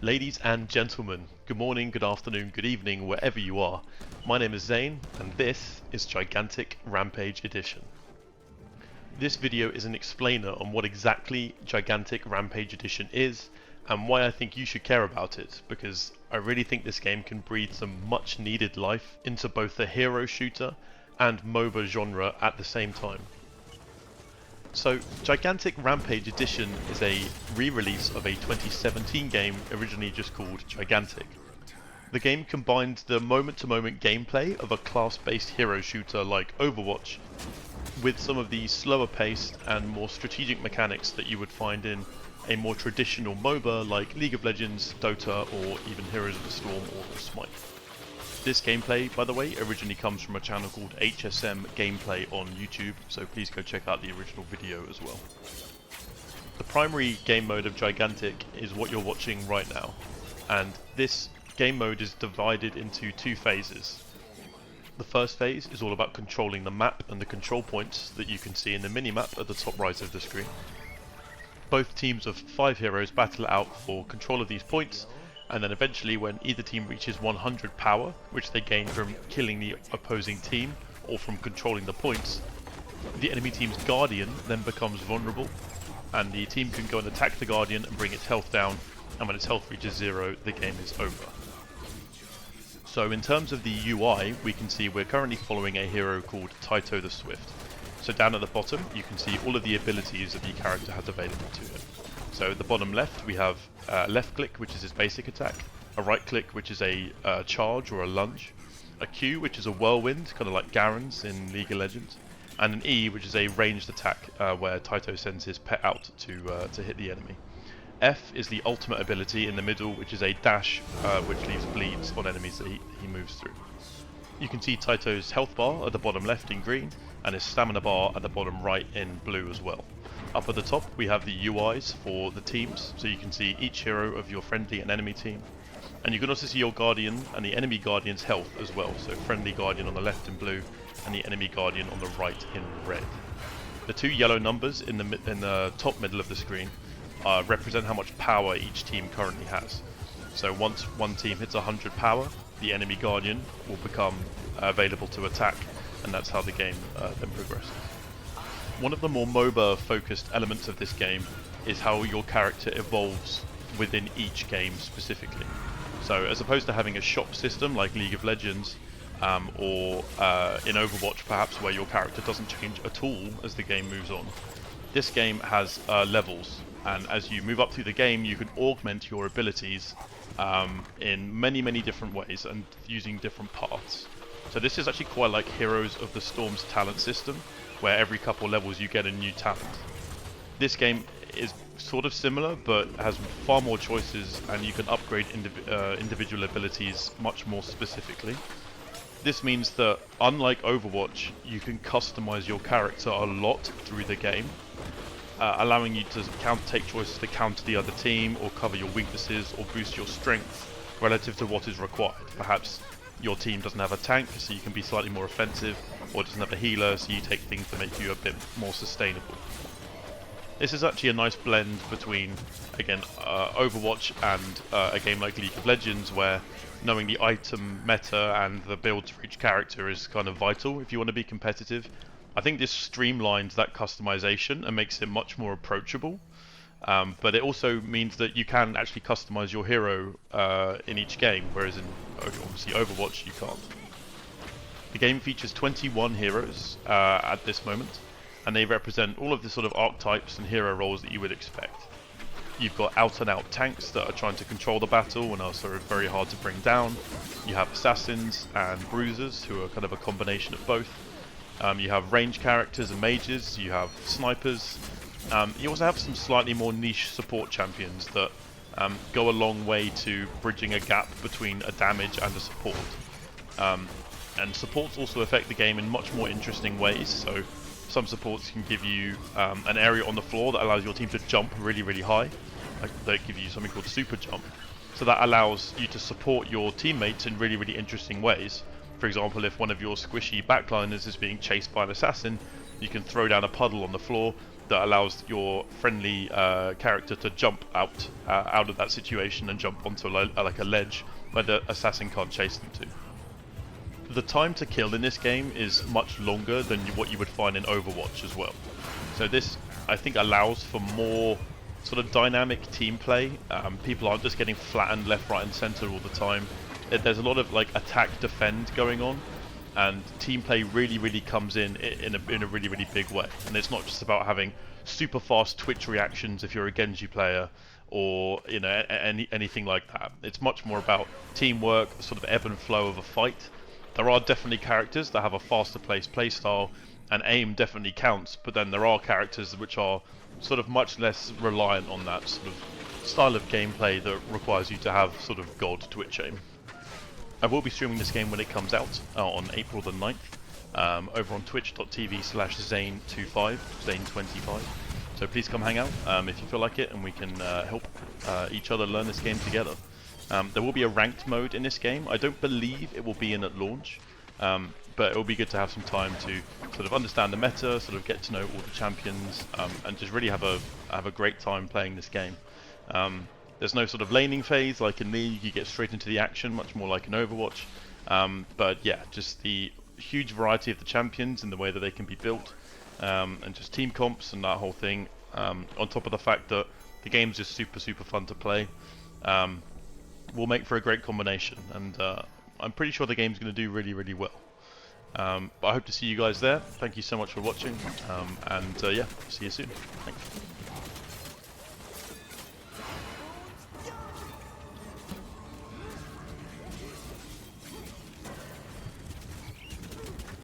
Ladies and gentlemen, good morning, good afternoon, good evening, wherever you are. My name is Zane, and this is Gigantic Rampage Edition. This video is an explainer on what exactly Gigantic Rampage Edition is, and why I think you should care about it, because I really think this game can breathe some much needed life into both the hero shooter and MOBA genre at the same time. So, Gigantic Rampage Edition is a re-release of a 2017 game originally just called Gigantic. The game combined the moment-to-moment gameplay of a class-based hero shooter like Overwatch with some of the slower-paced and more strategic mechanics that you would find in a more traditional MOBA like League of Legends, Dota, or even Heroes of the Storm or Smite. This gameplay, by the way, originally comes from a channel called HSM Gameplay on YouTube, so please go check out the original video as well. The primary game mode of Gigantic is what you're watching right now, and this game mode is divided into two phases. The first phase is all about controlling the map and the control points that you can see in the minimap at the top right of the screen. Both teams of 5 heroes battle it out for control of these points, and then eventually when either team reaches 100 power, which they gain from killing the opposing team or from controlling the points, the enemy team's Guardian then becomes vulnerable, and the team can go and attack the Guardian and bring its health down, and when its health reaches 0, the game is over. So in terms of the UI, we can see we're currently following a hero called Taito the Swift. So down at the bottom, you can see all of the abilities that the character has available to him. So at the bottom left, we have left click, which is his basic attack, a right click, which is a charge or a lunge, a Q, which is a whirlwind, kind of like Garen's in League of Legends, and an E, which is a ranged attack where Taito sends his pet out to hit the enemy. F is the ultimate ability in the middle, which is a dash, which leaves bleeds on enemies that he moves through. You can see Taito's health bar at the bottom left in green, and his stamina bar at the bottom right in blue as well. Up at the top we have the UIs for the teams, so you can see each hero of your friendly and enemy team. And you can also see your Guardian and the enemy Guardian's health as well, so friendly Guardian on the left in blue and the enemy Guardian on the right in red. The two yellow numbers in the top middle of the screen represent how much power each team currently has. So once one team hits 100 power, the enemy Guardian will become available to attack, and that's how the game then progresses. One of the more MOBA focused elements of this game is how your character evolves within each game specifically. So as opposed to having a shop system like League of Legends or in Overwatch perhaps, where your character doesn't change at all as the game moves on, this game has levels, and as you move up through the game you can augment your abilities in many different ways and using different paths. So this is actually quite like Heroes of the Storm's talent system, where every couple levels you get a new talent. This game is sort of similar, but has far more choices, and you can upgrade individual abilities much more specifically. This means that, unlike Overwatch, you can customize your character a lot through the game, allowing you to take choices to counter the other team, or cover your weaknesses, or boost your strength relative to what is required. Perhaps your team doesn't have a tank, so you can be slightly more offensive, or doesn't have a healer, so you take things to make you a bit more sustainable. This is actually a nice blend between, again, Overwatch and a game like League of Legends, where knowing the item meta and the builds for each character is kind of vital if you want to be competitive. I think this streamlines that customization and makes it much more approachable. But it also means that you can actually customize your hero in each game, whereas in obviously Overwatch you can't. The game features 21 heroes at this moment, and they represent all of the sort of archetypes and hero roles that you would expect. You've got out-and-out tanks that are trying to control the battle and are sort of very hard to bring down. You have assassins and bruisers, who are kind of a combination of both. You have range characters and mages, you have snipers. You also have some slightly more niche support champions that go a long way to bridging a gap between a damage and a support. And supports also affect the game in much more interesting ways. So some supports can give you an area on the floor that allows your team to jump really high. They give you something called super jump. So that allows you to support your teammates in really interesting ways. For example, if one of your squishy backliners is being chased by an assassin, you can throw down a puddle on the floor that allows your friendly character to jump out of that situation and jump onto like a ledge where the assassin can't chase them to. The time to kill in this game is much longer than what you would find in Overwatch as well. So this, I think, allows for more sort of dynamic team play. People aren't just getting flattened left, right and centre all the time. There's a lot of like attack defend going on, and team play really comes in a really big way. And it's not just about having super fast twitch reactions if you're a Genji player, or you know, anything like that. It's much more about teamwork, sort of ebb and flow of a fight. There are definitely characters that have a faster paced playstyle, and aim definitely counts, but then there are characters which are sort of much less reliant on that sort of style of gameplay that requires you to have sort of god twitch aim. I will be streaming this game when it comes out on April the 9th over on twitch.tv/Zane25, Zane25. So please come hang out if you feel like it, and we can help each other learn this game together. There will be a ranked mode in this game. I don't believe it will be in at launch, but it will be good to have some time to sort of understand the meta, sort of get to know all the champions, and just really have a great time playing this game. There's no sort of laning phase like in League. You get straight into the action, much more like in Overwatch. But yeah, just the huge variety of the champions and the way that they can be built, and just team comps and that whole thing. On top of the fact that the game's just super fun to play. Will make for a great combination, and I'm pretty sure the game's going to do really well. But I hope to see you guys there. Thank you so much for watching, and yeah, see you soon. Thanks.